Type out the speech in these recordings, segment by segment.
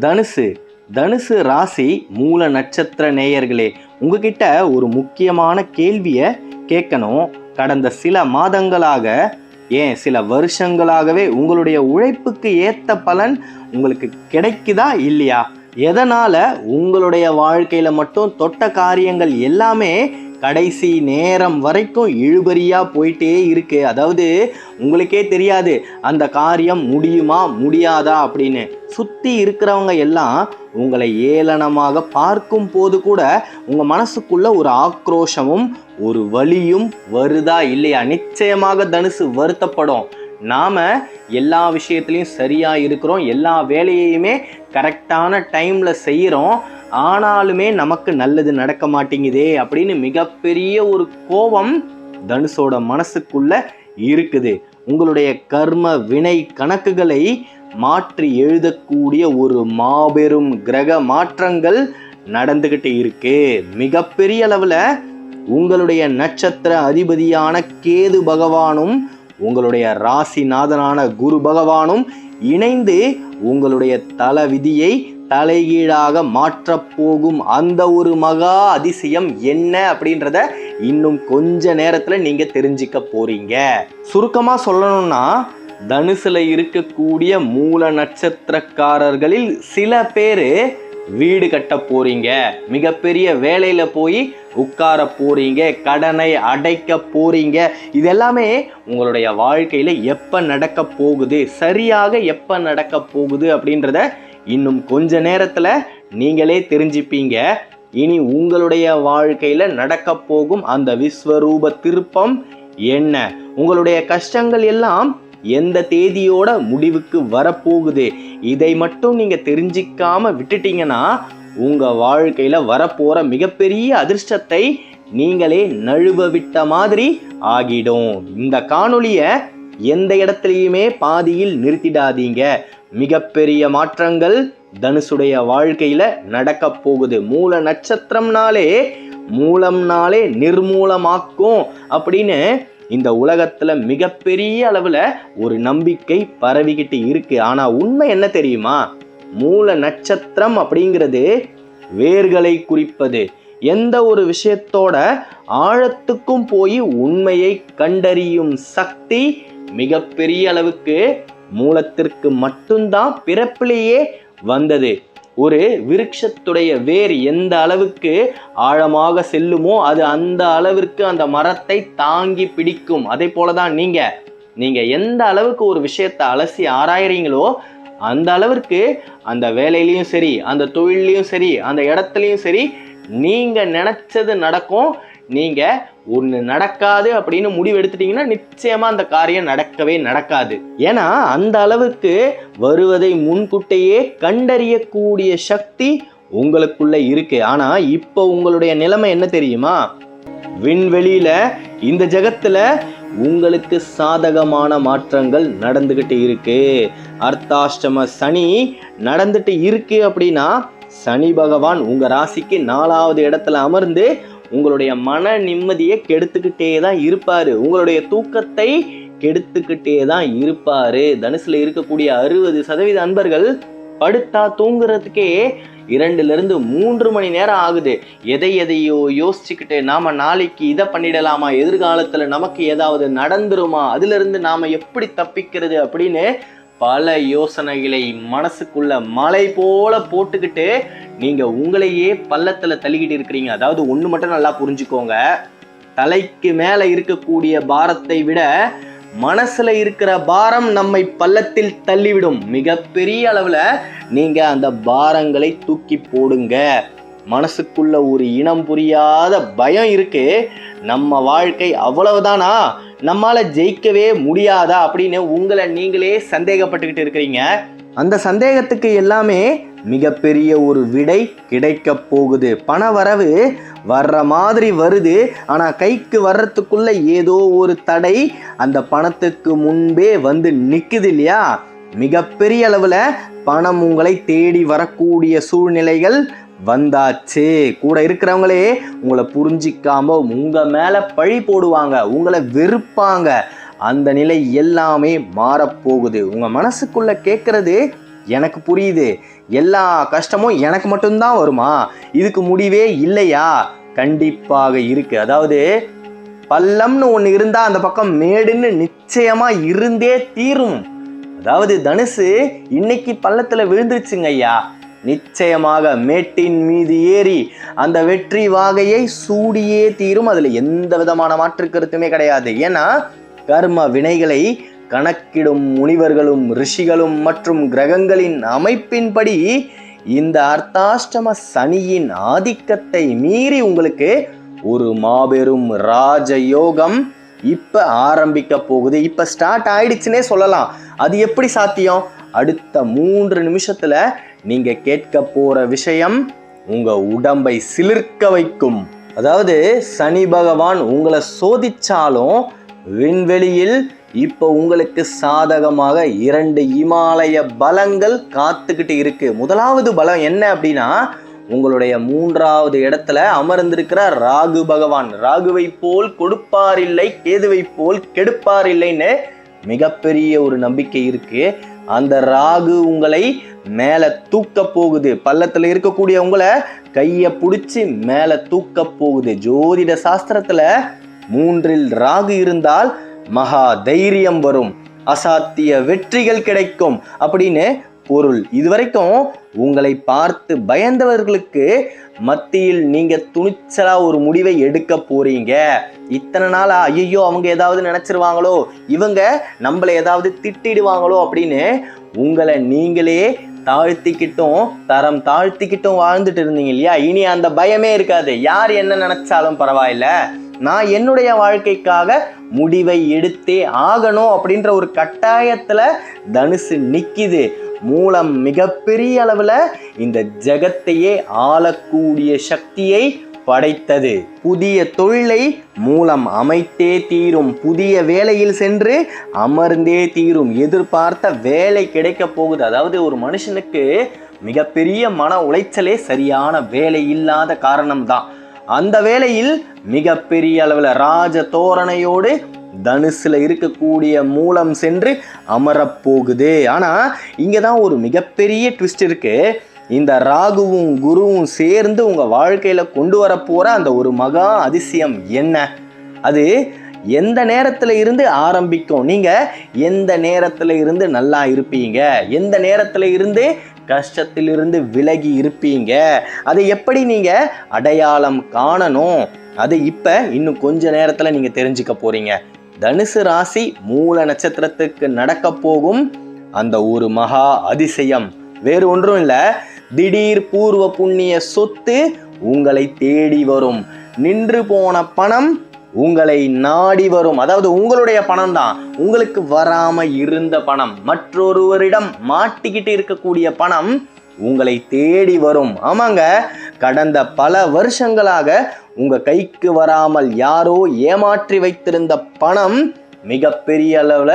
தனுசு தனுசு ராசி மூல நட்சத்திர நேயர்களே, உங்ககிட்ட ஒரு முக்கியமான கேள்வியை கேட்கணும். கடந்த சில மாதங்களாக, ஏன் சில வருஷங்களாகவே உங்களுடைய உழைப்புக்கு ஏற்ற பலன் உங்களுக்கு கிடைக்குதா இல்லையா? எதனால உங்களுடைய வாழ்க்கையில மட்டும் தொட்ட காரியங்கள் எல்லாமே கடைசி நேரம் வரைக்கும் இழுபறியா போயிட்டே இருக்கு? அதாவது உங்களுக்கே தெரியாது அந்த காரியம் முடியுமா முடியாதா அப்படின்னு. சுத்தி இருக்கிறவங்க எல்லாம் உங்களை ஏளனமாக பார்க்கும் போது கூட உங்க மனசுக்குள்ள ஒரு ஆக்ரோஷமும் ஒரு வலியும் வருதா இல்லையா? நிச்சயமாக தனுசு வருத்தப்படும். நாம எல்லா விஷயத்துலையும் சரியா இருக்கிறோம், எல்லா வேலையுமே கரெக்டான டைம்ல செய்யறோம், ஆனாலுமே நமக்கு நல்லது நடக்க மாட்டேங்குதே அப்படின்னு மிகப்பெரிய ஒரு கோபம் தனுஷோட மனசுக்குள்ள இருக்குது. உங்களுடைய கர்ம வினை கணக்குகளை மாற்றி எழுதக்கூடிய ஒரு மாபெரும் கிரக மாற்றங்கள் நடந்துகிட்டு இருக்கு. மிகப்பெரிய அளவுல உங்களுடைய நட்சத்திர அதிபதியான கேது பகவானும் உங்களுடைய ராசிநாதனான குரு பகவானும் இணைந்து உங்களுடைய தல விதியை தலைகீழாக மாற்றப் போகும் அந்த ஒரு மகா அதிசயம் என்ன அப்படின்றத இன்னும் கொஞ்ச நேரத்துல நீங்க தெரிஞ்சுக்க போறீங்க. சுருக்கமா சொல்லணும்னா, தனுசுல இருக்கக்கூடிய மூல நட்சத்திரக்காரர்களில் சில பேரு வீடு கட்ட போறீங்க, மிகப்பெரிய வேலையில போய் உட்கார போறீங்க, கடனை அடைக்க போறீங்க. இது எல்லாமே உங்களுடைய வாழ்க்கையில எப்ப நடக்க போகுது, சரியாக எப்ப நடக்க போகுது அப்படின்றத இன்னும் கொஞ்ச நேரத்துல நீங்களே தெரிஞ்சுப்பீங்க. இனி உங்களுடைய வாழ்க்கையில நடக்க போகும் அந்த விஸ்வரூப திருப்பம் என்ன, உங்களுடைய கஷ்டங்கள் எல்லாம் எந்த தேதியோட முடிவுக்கு வரப்போகுது, இதை மட்டும் நீங்க தெரிஞ்சிக்காம விட்டுட்டீங்கன்னா உங்க வாழ்க்கையில வரப்போற மிகப்பெரிய அதிர்ஷ்டத்தை நீங்களே நழுவ விட்ட மாதிரி ஆகிடும். இந்த காணொளிய எந்த இடத்துலையுமே பாதியில் நிறுத்திடாதீங்க. மிகப்பெரிய மாற்றங்கள் தனுசுடைய வாழ்க்கையில நடக்க போகுது. மூல நட்சத்திரம்னாலே மூலம்னாலே நிர்மூலமாக்கும் அப்படின்னு இந்த உலகத்துல மிகப்பெரிய அளவுல ஒரு நம்பிக்கை பரவிக்கிட்டு இருக்கு. ஆனா உண்மை என்ன தெரியுமா? மூல நட்சத்திரம் அப்படிங்கிறது வேர்களை குறிப்பது. எந்த ஒரு விஷயத்தோட ஆழத்துக்கும் போய் உண்மையை கண்டறியும் சக்தி மிகப்பெரிய அளவுக்கு மூலத்திற்கு மட்டும்தான் பிறப்பிலேயே வந்தது. ஒரு விருட்சத்துடைய வேர் எந்த அளவுக்கு ஆழமாக செல்லுமோ அது அந்த அளவிற்கு அந்த மரத்தை தாங்கி பிடிக்கும். அதே போலதான் நீங்க எந்த அளவுக்கு ஒரு விஷயத்தை அலசி ஆராயறீங்களோ அந்த அளவிற்கு அந்த வேலையிலையும் சரி, அந்த தொழிலையும் சரி, அந்த இடத்துலையும் சரி, நீங்க நினைச்சது நடக்கும். நீங்க ஒண்ணு நடக்காது அப்படின்னு முடிவு எடுத்துட்டீங்கன்னா நிச்சயமா அந்த காரியம் நடக்கவே நடக்காது. ஏன்னா அந்த அளவுக்கு வருவதை முன்கூட்டியே கண்டறியக்கூடிய சக்தி உங்களுக்குள்ள இருக்கு. ஆனா இப்போ உங்களுடைய நிலைமை என்ன தெரியுமா? விண்வெளியில இந்த ஜகத்துல உங்களுக்கு சாதகமான மாற்றங்கள் நடந்துகிட்டு இருக்கு. அர்த்தாஷ்டம சனி நடந்துட்டு இருக்கு அப்படின்னா சனி பகவான் உங்க ராசிக்கு 4வது இடத்துல அமர்ந்து உங்களுடைய மன நிம்மதியை கெடுத்துக்கிட்டே தான் இருப்பாரு, உங்களுடைய தூக்கத்தை கெடுத்துக்கிட்டே தான் இருப்பாரு. தனுசுல இருக்கக்கூடிய 60% அன்பர்கள் படுத்தா தூங்குறதுக்கே 2-3 மணி நேரம் ஆகுது. எதையோ யோசிச்சுக்கிட்டு நாம நாளைக்கு இதை பண்ணிடலாமா, எதிர்காலத்துல நமக்கு ஏதாவது நடந்துருமா, அதுல இருந்து நாம எப்படி தப்பிக்கிறது அப்படின்னு பல யோசனைகளை மனசுக்குள்ள மலை போல போட்டுக்கிட்டு நீங்க உங்களையே பள்ளத்துல தள்ளிக்கிட்டு இருக்கிறீங்க. அதாவது ஒண்ணு மட்டும் நல்லா புரிஞ்சுக்கோங்க, தலைக்கு மேல இருக்கக்கூடிய பாரத்தை விட மனசுல இருக்கிற பாரம் நம்மை பள்ளத்தில் தள்ளிவிடும். மிகப்பெரிய அளவுல நீங்க அந்த பாரங்களை தூக்கி போடுங்க. மனசுக்குள்ள ஒரு இனம் புரியாத பயம் இருக்கு, நம்ம வாழ்க்கை அவ்வளவுதானா, நம்மால ஜெயிக்கவே முடியாதா அப்படின்னு உங்களை நீங்களே சந்தேகப்பட்டுக்கிட்டு இருக்கிறீங்க. அந்த சந்தேகத்துக்கு எல்லாமே மிகப்பெரிய ஒரு விடை கிடைக்க போகுது. பண வரவு வர்ற மாதிரி வருது, ஆனா கைக்கு வர்றதுக்குள்ள ஏதோ ஒரு தடை அந்த பணத்துக்கு முன்பே வந்து நிக்குது இல்லையா? மிகப்பெரிய அளவுல பணம் உங்களை தேடி வரக்கூடிய சூழ்நிலைகள் வந்தாச்சு. கூட இருக்கிறவங்களே உங்களை புரிஞ்சிக்காம உங்க மேல பழி போடுவாங்க, உங்களை வெறுப்பாங்க. அந்த நிலை எல்லாமே மாறப்போகுது. உங்க மனசுக்குள்ள கேட்கறது எனக்கு புரியுது, எல்லா கஷ்டமும் எனக்கு மட்டும்தான் வருமா, இதுக்கு முடிவே இல்லையா? கண்டிப்பாக இருக்கு. அதாவது பள்ளம்னு ஒன்று இருந்தா அந்த பக்கம் மேடுன்னு நிச்சயமா இருந்தே தீரும். அதாவது தனுசு இன்னைக்கு பள்ளத்துல விழுந்துருச்சுங்க ஐயா, நிச்சயமாக மேட்டின் மீது ஏறி அந்த வெற்றி வாகையை சூடியே தீரும். அதுல எந்த விதமான மாற்று கருத்துமே கிடையாது. ஏன்னா கர்ம வினைகளை கணக்கிடும் முனிவர்களும் ரிஷிகளும் மற்றும் கிரகங்களின் அமைப்பின்படி இந்த அர்த்தாஷ்டம சனியின் ஆதிக்கத்தை மீறி உங்களுக்கு ஒரு மாபெரும் ராஜயோகம் இப்ப ஆரம்பிக்க போகுது. இப்ப ஸ்டார்ட் ஆயிடுச்சுன்னே சொல்லலாம். அது எப்படி சாத்தியம்? அடுத்த 3 நிமிஷத்துல நீங்க கேட்க போற விஷயம் உங்க உடம்பை சிலிர்க்க வைக்கும். அதாவது சனி பகவான் உங்களை சோதிச்சாலும் விண்வெளியில் இப்ப உங்களுக்கு சாதகமாக 2 இமாலய பலங்கள் காத்துக்கிட்டு இருக்கு. முதலாவது பலம் என்ன அப்படின்னா, உங்களுடைய 3வது இடத்துல அமர்ந்திருக்கிற ராகு பகவான். ராகுவை போல் கொடுப்பார் இல்லை, கேதுவை போல் கெடுப்பார் இல்லைன்னு மிகப்பெரிய ஒரு நம்பிக்கை இருக்கு. அந்த ராகு உங்களை மேல தூக்க போகுது. பள்ளத்துல இருக்கக்கூடிய உங்களை கைய பிடிச்சி மேல தூக்க போகுது. ஜோதிட சாஸ்திரத்துல 3ல் ராகு இருந்தால் மகா தைரியம் வரும், அசாத்திய வெற்றிகள் கிடைக்கும் அப்படின்னு பொருள். இதுவரைக்கும் உங்களை பார்த்து பயந்தவர்களுக்கு மத்தியில் நீங்க துணிச்சலா ஒரு முடிவை எடுக்க போறீங்க. இத்தனை நாளா ஐயோ அவங்க ஏதாவது நினைச்சிருவாங்களோ, இவங்க நம்மளை ஏதாவது திட்டிடுவாங்களோ அப்படின்னு உங்களை நீங்களே தாழ்த்திக்கிட்டும் தரம் தாழ்த்திக்கிட்டும் வாழ்ந்துட்டு இருந்தீங்க இல்லையா? இனி அந்த பயமே இருக்காது. யார் என்ன நினைச்சாலும் பரவாயில்ல, நான் என்னுடைய வாழ்க்கைக்காக முடிவை எடுத்தே ஆகணும் அப்படின்ற ஒரு கட்டாயத்துல தனுசு நிக்குது. மூலம் மிகப்பெரிய அளவுல இந்த ஜகத்தையே ஆளக்கூடிய சக்தியை படைத்தது. புதிய தொழிலை மூலம் அமைத்தே தீரும். புதிய வேலையில் சென்று அமர்ந்தே தீரும். எதிர்பார்த்த வேலை கிடைக்க போகுது. அதாவது ஒரு மனுஷனுக்கு மிகப்பெரிய மன உளைச்சலே சரியான வேலை இல்லாத காரணம்தான். அந்த வேலையில் மிகப்பெரிய அளவுல ராஜ தோரணையோடு தனுசுல இருக்கக்கூடிய மூலம் சென்று அமரப்போகுது. ஆனா இங்கதான் ஒரு மிகப்பெரிய ட்விஸ்ட் இருக்கு. இந்த ராகுவும் குருவும் சேர்ந்து உங்க வாழ்க்கையில கொண்டு வர போற அந்த ஒரு மகா அதிசயம் என்ன? அது எந்த நேரத்துல இருந்து ஆரம்பிக்கும்? நீங்க எந்த நேரத்துல இருந்து நல்லா இருப்பீங்க? எந்த நேரத்துல இருந்து கஷ்டத்திலிருந்து விலகி இருப்பீங்க? அதை எப்படி நீங்க அடையாளம் காணணும்? அது இப்ப இன்னும் கொஞ்ச நேரத்துல நீங்க தெரிஞ்சுக்க போறீங்க. தனுசு ராசி மூல நட்சத்திரத்துக்கு நடக்க போகும் அந்த ஒரு மகா அதிசயம் வேறு ஒன்றும் இல்ல, திடீர் பூர்வ புண்ணிய சொத்து உங்களை தேடி வரும். நின்று போன பணம் உங்களை நாடி வரும். அதாவது உங்களுடைய பணம் தான், உங்களுக்கு வராம இருந்த பணம், மற்றொருவரிடம் மாட்டிக்கிட்டு இருக்கக்கூடிய பணம் உங்களை தேடி வரும். ஆமாங்க, கடந்த பல வருஷங்களாக உங்க கைக்கு வராமல் யாரோ ஏமாற்றி வைத்திருந்த பணம் மிகப்பெரிய அளவுல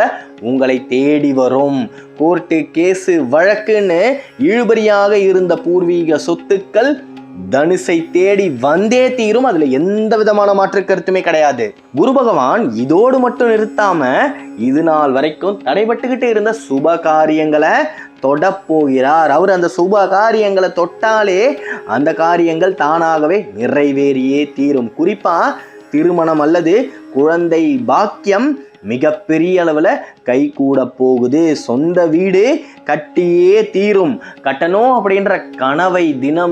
உங்களை தேடி வரும். கோர்ட்டு கேஸு வழக்குன்னு இழுபறியாக இருந்த பூர்வீக சொத்துக்கள் தனுசை தேடி வந்தே தீரும். அதுல எந்த விதமான மாற்று கருத்துமே கிடையாது. குரு பகவான் இதோடு மட்டும் நிறுத்தாம இது நாள் வரைக்கும் தடைபட்டுக்கிட்டு இருந்த சுப காரியங்களை தொடப்போகிறார். அவர் அந்த சுப காரியங்களை தொட்டாலே அந்த காரியங்கள் தானாகவே நிறைவேறியே தீரும். குறிப்பா திருமணம் அல்லது குழந்தை பாக்கியம் மிகப்பெரிய அளவுல கை கூட போகுது. சொந்த வீடு கட்டியே தீரும். கட்டணும் அப்படின்ற கனவை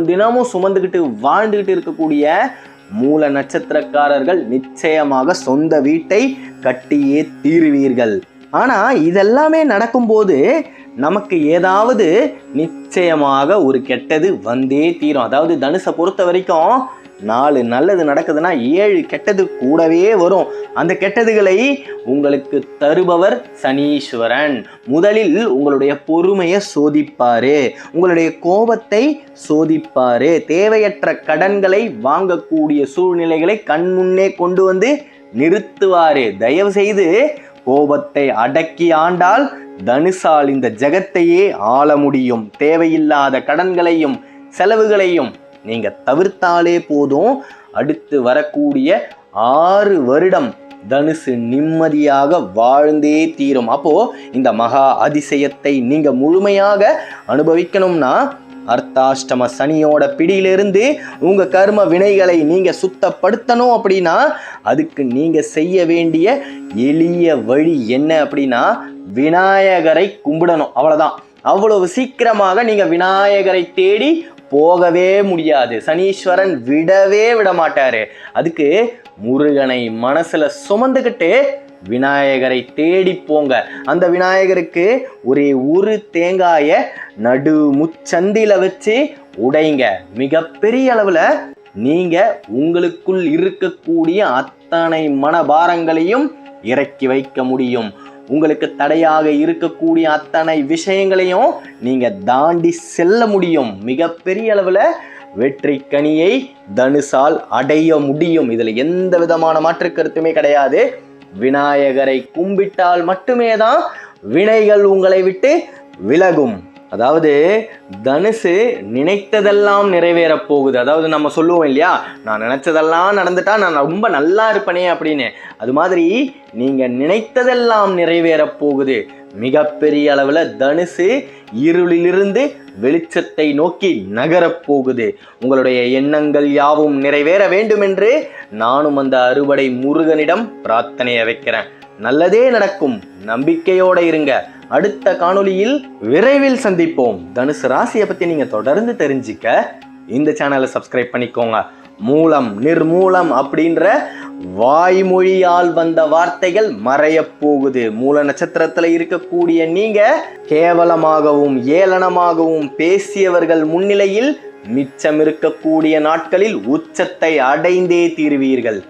தினமும் சுமந்துக்கிட்டு வாழ்ந்துகிட்டு இருக்கக்கூடிய மூல நட்சத்திரக்காரர்கள் நிச்சயமாக சொந்த வீட்டை கட்டியே தீருவீர்கள். ஆனா இதெல்லாமே நடக்கும்போது நமக்கு ஏதாவது நிச்சயமாக ஒரு கெட்டது வந்தே தீரும். அதாவது தனுசை பொறுத்த வரைக்கும் 4 நல்லது நடக்குதுன்னா 7 கெட்டது கூடவே வரும். அந்த கெட்டதுகளை உங்களுக்கு தருபவர் சனீஸ்வரன். முதலில் உங்களுடைய பொறுமையை சோதிப்பாரு, உங்களுடைய கோபத்தை சோதிப்பாரு, தேவையற்ற கடன்களை வாங்கக்கூடிய சூழ்நிலைகளை கண்முன்னே கொண்டு வந்து நிறுத்துவாரு. தயவு செய்து கோபத்தை அடக்கி ஆண்டால் தனுசால் இந்த ஜகத்தையே ஆள முடியும். தேவையில்லாத கடன்களையும் செலவுகளையும் நீங்க தவிர்த்தாலே போதும். அடுத்து வரக்கூடிய 6 வருடம் தனுசு நிம்மதியாக வாழ்ந்தே தீரும். அப்போ இந்த மகா அதிசயத்தை நீங்க முழுமையாக அனுபவிக்கணும்னா அர்த்தாஷ்டம சனியோட பிடியிலிருந்து உங்க கர்ம வினைகளை நீங்க சுத்தப்படுத்தணும் அப்படின்னா அதுக்கு நீங்க செய்ய வேண்டிய எளிய வழி என்ன அப்படின்னா விநாயகரை கும்பிடணும். அவ்வளவுதான். அவ்வளவு சீக்கிரமாக நீங்க விநாயகரை தேடி போகவே முடியாது. சனீஸ்வரன் விடவே விட மாட்டாரு. அதுக்கு முருகனை மனசுல சுமந்துக்கிட்டு விநாயகரை தேடி போங்க. அந்த விநாயகருக்கு ஒரு தேங்காயை நடு முச்சந்தில வச்சு உடைங்க. மிகப்பெரிய அளவுல நீங்க உங்களுக்குள் இருக்கக்கூடிய அத்தனை மனபாரங்களையும் இறக்கி வைக்க முடியும். உங்களுக்கு தடையாக இருக்கக்கூடிய அத்தனை விஷயங்களையும் நீங்க தாண்டி செல்ல முடியும். மிகப்பெரிய அளவுல வெற்றி கனியை தனுசால் அடைய முடியும். இதுல எந்த விதமான மாற்று கருத்துமே கிடையாது. விநாயகரை கும்பிட்டால் மட்டுமே தான் வினைகள் உங்களை விட்டு விலகும். அதாவது தனுசு நினைத்ததெல்லாம் நிறைவேற போகுது. அதாவது நம்ம சொல்லுவோம் இல்லையா, நான் நினைச்சதெல்லாம் நடந்துட்டா நான் ரொம்ப நல்லா இருப்பனே அப்படின்னு. அது மாதிரி நீங்க நினைத்ததெல்லாம் நிறைவேற போகுது. மிகப்பெரிய அளவுல தனுசு இருளிலிருந்து வெளிச்சத்தை நோக்கி நகரப் போகுது. உங்களுடைய எண்ணங்கள் யாவும் நிறைவேற வேண்டும் என்று நானும் அந்த அறுவடை முருகனிடம் பிரார்த்தனையை வைக்கிறேன். நல்லதே நடக்கும். நம்பிக்கையோட இருங்க. அடுத்த காணொளியில் விரைவில் சந்திப்போம். தனுசு ராசியை பத்தி நீங்க தொடர்ந்து தெரிஞ்சுக்க இந்த சேனலை சப்ஸ்கிரைப் பண்ணிக்கோங்க. மூலம் நிர்மூலம் அப்படின்ற வாய்மொழியால் வந்த வார்த்தைகள் மறைய போகுது. மூல நட்சத்திரத்துல இருக்கக்கூடிய நீங்க கேவலமாகவும் ஏளனமாகவும் பேசியவர்கள் முன்னிலையில் மிச்சம் இருக்கக்கூடிய நாட்களில் உச்சத்தை அடைந்தே தீருவீர்கள்.